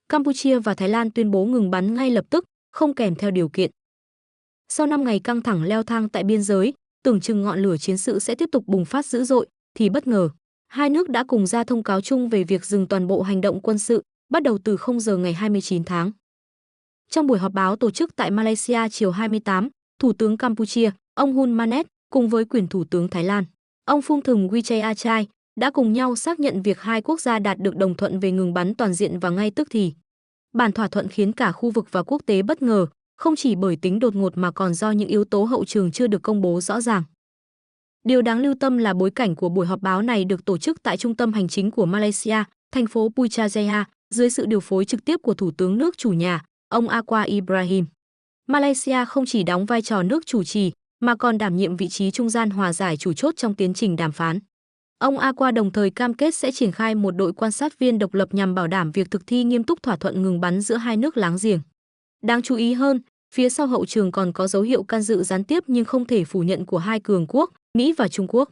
Campuchia và Thái Lan tuyên bố ngừng bắn ngay lập tức, không kèm theo điều kiện. Sau 5 ngày căng thẳng leo thang tại biên giới, tưởng chừng ngọn lửa chiến sự sẽ tiếp tục bùng phát dữ dội, thì bất ngờ, hai nước đã cùng ra thông cáo chung về việc dừng toàn bộ hành động quân sự, bắt đầu từ 0 giờ ngày 29 tháng. Trong buổi họp báo tổ chức tại Malaysia chiều 28, Thủ tướng Campuchia, ông Hun Manet, cùng với quyền Thủ tướng Thái Lan, ông Phum Thum Wechai Achai, đã cùng nhau xác nhận việc hai quốc gia đạt được đồng thuận về ngừng bắn toàn diện và ngay tức thì. Bản thỏa thuận khiến cả khu vực và quốc tế bất ngờ, không chỉ bởi tính đột ngột mà còn do những yếu tố hậu trường chưa được công bố rõ ràng. Điều đáng lưu tâm là bối cảnh của buổi họp báo này được tổ chức tại trung tâm hành chính của Malaysia, thành phố Putrajaya, dưới sự điều phối trực tiếp của Thủ tướng nước chủ nhà, ông Anwar Ibrahim. Malaysia không chỉ đóng vai trò nước chủ trì, mà còn đảm nhiệm vị trí trung gian hòa giải chủ chốt trong tiến trình đàm phán. Ông Anwar đồng thời cam kết sẽ triển khai một đội quan sát viên độc lập nhằm bảo đảm việc thực thi nghiêm túc thỏa thuận ngừng bắn giữa hai nước láng giềng. Đáng chú ý hơn, phía sau hậu trường còn có dấu hiệu can dự gián tiếp nhưng không thể phủ nhận của hai cường quốc, Mỹ và Trung Quốc.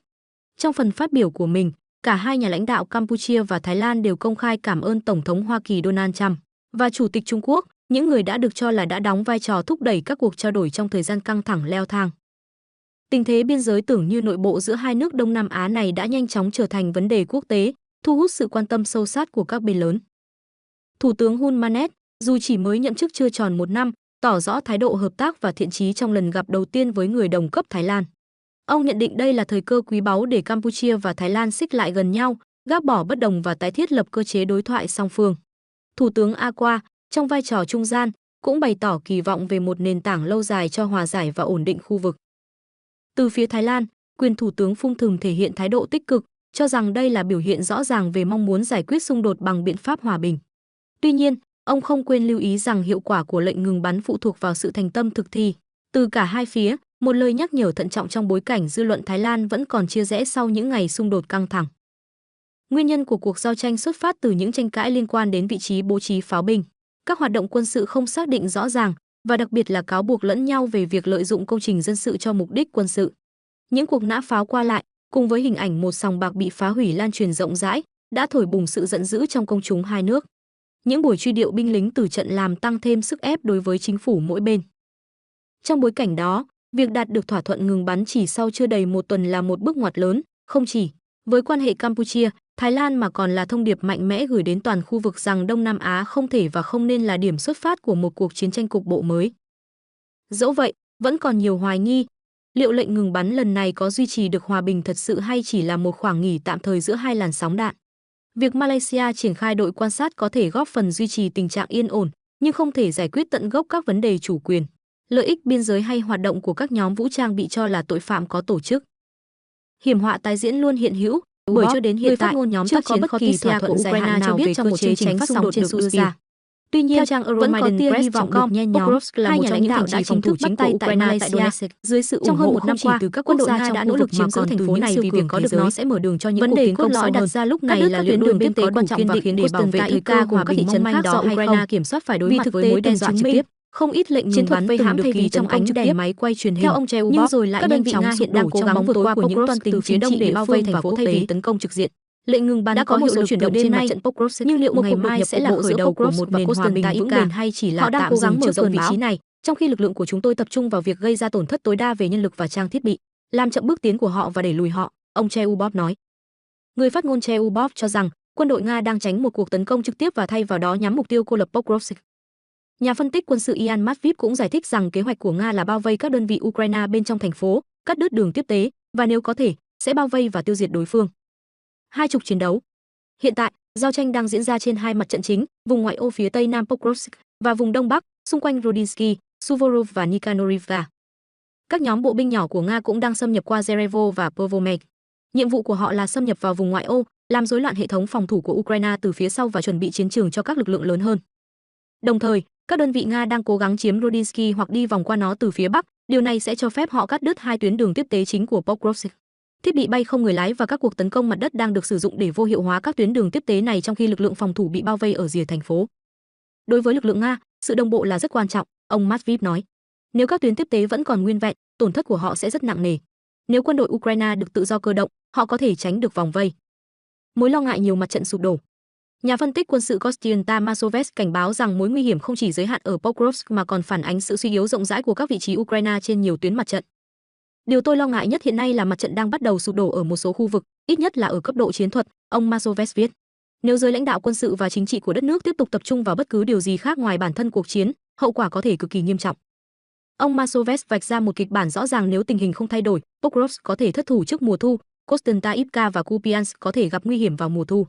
Trong phần phát biểu của mình, cả hai nhà lãnh đạo Campuchia và Thái Lan đều công khai cảm ơn Tổng thống Hoa Kỳ Donald Trump và Chủ tịch Trung Quốc, những người đã được cho là đã đóng vai trò thúc đẩy các cuộc trao đổi trong thời gian căng thẳng leo thang. Tình thế biên giới tưởng như nội bộ giữa hai nước Đông Nam Á này đã nhanh chóng trở thành vấn đề quốc tế, thu hút sự quan tâm sâu sát của các bên lớn. Thủ tướng Hun Manet, dù chỉ mới nhậm chức chưa tròn 1 năm, tỏ rõ thái độ hợp tác và thiện chí trong lần gặp đầu tiên với người đồng cấp Thái Lan. Ông nhận định đây là thời cơ quý báu để Campuchia và Thái Lan xích lại gần nhau, gác bỏ bất đồng và tái thiết lập cơ chế đối thoại song phương. Thủ tướng Anwar, trong vai trò trung gian, cũng bày tỏ kỳ vọng về một nền tảng lâu dài cho hòa giải và ổn định khu vực. Từ phía Thái Lan, quyền Thủ tướng Phum Thum thể hiện thái độ tích cực, cho rằng đây là biểu hiện rõ ràng về mong muốn giải quyết xung đột bằng biện pháp hòa bình. Tuy nhiên, ông không quên lưu ý rằng hiệu quả của lệnh ngừng bắn phụ thuộc vào sự thành tâm thực thi từ cả hai phía, một lời nhắc nhở thận trọng trong bối cảnh dư luận Thái Lan vẫn còn chia rẽ sau những ngày xung đột căng thẳng. Nguyên nhân của cuộc giao tranh xuất phát từ những tranh cãi liên quan đến vị trí bố trí pháo binh, các hoạt động quân sự không xác định rõ ràng và đặc biệt là cáo buộc lẫn nhau về việc lợi dụng công trình dân sự cho mục đích quân sự. Những cuộc nã pháo qua lại, cùng với hình ảnh một sòng bạc bị phá hủy lan truyền rộng rãi, đã thổi bùng sự giận dữ trong công chúng hai nước. Những buổi truy điệu binh lính tử trận làm tăng thêm sức ép đối với chính phủ mỗi bên. Trong bối cảnh đó, việc đạt được thỏa thuận ngừng bắn chỉ sau chưa đầy 1 tuần là một bước ngoặt lớn, không chỉ với quan hệ Campuchia, Thái Lan mà còn là thông điệp mạnh mẽ gửi đến toàn khu vực rằng Đông Nam Á không thể và không nên là điểm xuất phát của một cuộc chiến tranh cục bộ mới. Dẫu vậy, vẫn còn nhiều hoài nghi, liệu lệnh ngừng bắn lần này có duy trì được hòa bình thật sự hay chỉ là một khoảng nghỉ tạm thời giữa hai làn sóng đạn. Việc Malaysia triển khai đội quan sát có thể góp phần duy trì tình trạng yên ổn, nhưng không thể giải quyết tận gốc các vấn đề chủ quyền, lợi ích biên giới hay hoạt động của các nhóm vũ trang bị cho là tội phạm có tổ chức. Hiểm họa tái diễn luôn hiện hữu, bởi cho đến hiện tại, nhóm tác chiến có bất kỳ thỏa thuận dài hạn nào về cơ chế tránh phát sóng được đưa ra. Tuy nhiên, vẫn có tia hy vọng được nhen nhóm. Hai nhà lãnh đạo đã chính thức bắt tay tại Malaysia dưới sự ủng hộ không chỉ từ các quốc gia đã nỗ lực chiếm giữ thành phố này vì việc có được nó sẽ mở đường cho những cuộc tiến công sâu đặt ra lúc này là tuyến đường tiếp tế quan trọng và khiến để bảo vệ thời cơ hòa bình thị trấn khác do Ukraine kiểm soát phải đối mặt với mối đe dọa trực tiếp. Không ít lệnh ngừng bắn từng được ký trong ánh đèn máy quay truyền hình. Theo ông Cheubov, nhưng rồi lại nhanh chóng hiện đang cố gắng vượt qua của những toan tính phía đông để bao vây thành phố thay vì tấn công trực diện. Lệnh ngừng bắn đã có một số chuyển động trên mặt trận Pokrovsk, nhưng liệu ngày mai sẽ là khởi đầu của một nền hòa bình vững bền hay chỉ là tạm cố gắng mở rộng vị trí này, trong khi lực lượng của chúng tôi tập trung vào việc gây ra tổn thất tối đa về nhân lực và trang thiết bị, làm chậm bước tiến của họ và đẩy lùi họ, ông Cheubov nói. Người phát ngôn Cheubov cho rằng quân đội Nga đang tránh một cuộc tấn công trực tiếp và thay vào đó nhắm mục tiêu cô lập Pokrovsk. Nhà phân tích quân sự Ian Matviv cũng giải thích rằng kế hoạch của Nga là bao vây các đơn vị Ukraine bên trong thành phố, cắt đứt đường tiếp tế và nếu có thể sẽ bao vây và tiêu diệt đối phương. Hai trục chiến đấu. Hiện tại, giao tranh đang diễn ra trên hai mặt trận chính, vùng ngoại ô phía tây nam Pokrovsk và vùng đông bắc, xung quanh Rodinsky, Suvorov và Nikanoriivka. Các nhóm bộ binh nhỏ của Nga cũng đang xâm nhập qua Zerevo và Pervomek. Nhiệm vụ của họ là xâm nhập vào vùng ngoại ô, làm rối loạn hệ thống phòng thủ của Ukraine từ phía sau và chuẩn bị chiến trường cho các lực lượng lớn hơn. Đồng thời, các đơn vị Nga đang cố gắng chiếm Rodinsky hoặc đi vòng qua nó từ phía bắc, điều này sẽ cho phép họ cắt đứt hai tuyến đường tiếp tế chính của Pokrovsk. Thiết bị bay không người lái và các cuộc tấn công mặt đất đang được sử dụng để vô hiệu hóa các tuyến đường tiếp tế này trong khi lực lượng phòng thủ bị bao vây ở rìa thành phố. Đối với lực lượng Nga, sự đồng bộ là rất quan trọng, ông Matviv nói. Nếu các tuyến tiếp tế vẫn còn nguyên vẹn, tổn thất của họ sẽ rất nặng nề. Nếu quân đội Ukraine được tự do cơ động, họ có thể tránh được vòng vây. Mối lo ngại nhiều mặt trận sụp đổ. Nhà phân tích quân sự Kostian Tamasovets cảnh báo rằng mối nguy hiểm không chỉ giới hạn ở Pokrovsk mà còn phản ánh sự suy yếu rộng rãi của các vị trí Ukraine trên nhiều tuyến mặt trận. Điều tôi lo ngại nhất hiện nay là mặt trận đang bắt đầu sụp đổ ở một số khu vực, ít nhất là ở cấp độ chiến thuật, ông Masovets viết. Nếu giới lãnh đạo quân sự và chính trị của đất nước tiếp tục tập trung vào bất cứ điều gì khác ngoài bản thân cuộc chiến, hậu quả có thể cực kỳ nghiêm trọng. Ông Masovets vạch ra một kịch bản rõ ràng nếu tình hình không thay đổi, Pokrovsk có thể thất thủ trước mùa thu, Konstantinivka và Kupiansk có thể gặp nguy hiểm vào mùa thu.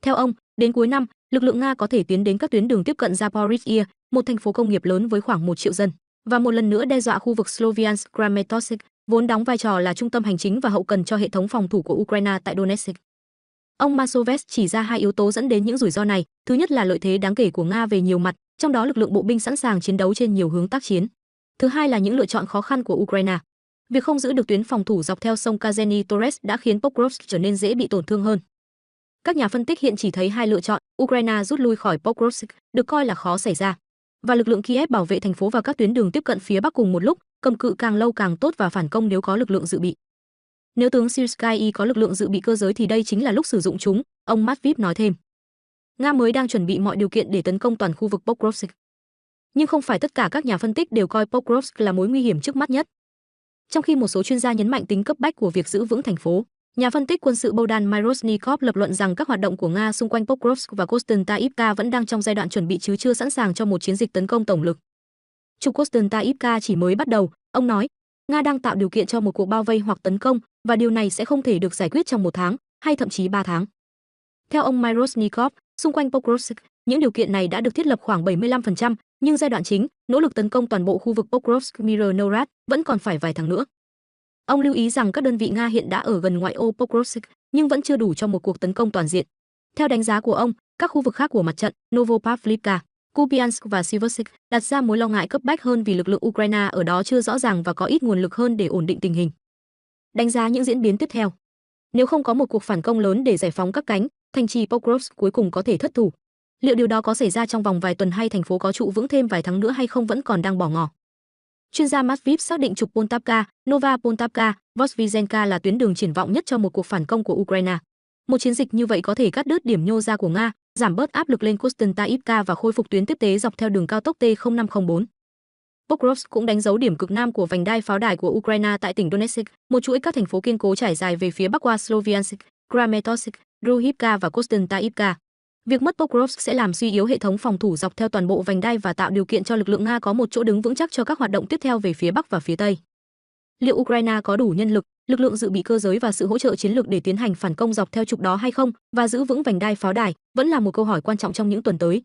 Theo ông, đến cuối năm, lực lượng Nga có thể tiến đến các tuyến đường tiếp cận Zaporizhia, một thành phố công nghiệp lớn với khoảng 1 triệu dân, và một lần nữa đe dọa khu vực Sloviansk Kramatorsk, vốn đóng vai trò là trung tâm hành chính và hậu cần cho hệ thống phòng thủ của Ukraine tại Donetsk. Ông Masovets chỉ ra hai yếu tố dẫn đến những rủi ro này, thứ nhất là lợi thế đáng kể của Nga về nhiều mặt, trong đó lực lượng bộ binh sẵn sàng chiến đấu trên nhiều hướng tác chiến. Thứ hai là những lựa chọn khó khăn của Ukraine. Việc không giữ được tuyến phòng thủ dọc theo sông Kazeni Torres đã khiến Pokrovsk trở nên dễ bị tổn thương hơn. Các nhà phân tích hiện chỉ thấy hai lựa chọn, Ukraine rút lui khỏi Pokrovsk, được coi là khó xảy ra, và lực lượng Kiev bảo vệ thành phố và các tuyến đường tiếp cận phía bắc cùng một lúc, cầm cự càng lâu càng tốt và phản công nếu có lực lượng dự bị. Nếu tướng Syrskyi có lực lượng dự bị cơ giới thì đây chính là lúc sử dụng chúng, ông Matviv nói thêm. Nga mới đang chuẩn bị mọi điều kiện để tấn công toàn khu vực Pokrovsk. Nhưng không phải tất cả các nhà phân tích đều coi Pokrovsk là mối nguy hiểm trước mắt nhất. Trong khi một số chuyên gia nhấn mạnh tính cấp bách của việc giữ vững thành phố, nhà phân tích quân sự Bogdan Myrosnikov lập luận rằng các hoạt động của Nga xung quanh Pokrovsk và Konstantinivka vẫn đang trong giai đoạn chuẩn bị chứ chưa sẵn sàng cho một chiến dịch tấn công tổng lực. Trục Konstantinivka chỉ mới bắt đầu, ông nói. Nga đang tạo điều kiện cho một cuộc bao vây hoặc tấn công, và điều này sẽ không thể được giải quyết trong 1 tháng, hay thậm chí 3 tháng. Theo ông Myrosnikov, xung quanh Pokrovsk, những điều kiện này đã được thiết lập khoảng 75%, nhưng giai đoạn chính, nỗ lực tấn công toàn bộ khu vực Pokrovsk Mirnorad vẫn còn phải vài tháng nữa. Ông lưu ý rằng các đơn vị Nga hiện đã ở gần ngoại ô Pokrovsk, nhưng vẫn chưa đủ cho một cuộc tấn công toàn diện. Theo đánh giá của ông, các khu vực khác của mặt trận, Novopavlivka, Kupiansk và Siversk đặt ra mối lo ngại cấp bách hơn vì lực lượng Ukraine ở đó chưa rõ ràng và có ít nguồn lực hơn để ổn định tình hình. Đánh giá những diễn biến tiếp theo. Nếu không có một cuộc phản công lớn để giải phóng các cánh, thành trì Pokrovsk cuối cùng có thể thất thủ. Liệu điều đó có xảy ra trong vòng vài tuần hay thành phố có trụ vững thêm vài tháng nữa hay không vẫn còn đang bỏ ngỏ. Chuyên gia Matviv xác định trục Poltavka, Nova Poltavka, Vozhvizenka là tuyến đường triển vọng nhất cho một cuộc phản công của Ukraine. Một chiến dịch như vậy có thể cắt đứt điểm nhô ra của Nga, giảm bớt áp lực lên Konstantinivka và khôi phục tuyến tiếp tế dọc theo đường cao tốc T0504. Pokrovsk cũng đánh dấu điểm cực nam của vành đai pháo đài của Ukraine tại tỉnh Donetsk, một chuỗi các thành phố kiên cố trải dài về phía bắc qua Sloviansk, Kramatorsk, Druhivka và Konstantinivka. Việc mất Pokrovsk sẽ làm suy yếu hệ thống phòng thủ dọc theo toàn bộ vành đai và tạo điều kiện cho lực lượng Nga có một chỗ đứng vững chắc cho các hoạt động tiếp theo về phía bắc và phía tây. Liệu Ukraine có đủ nhân lực, lực lượng dự bị cơ giới và sự hỗ trợ chiến lược để tiến hành phản công dọc theo trục đó hay không và giữ vững vành đai pháo đài vẫn là một câu hỏi quan trọng trong những tuần tới.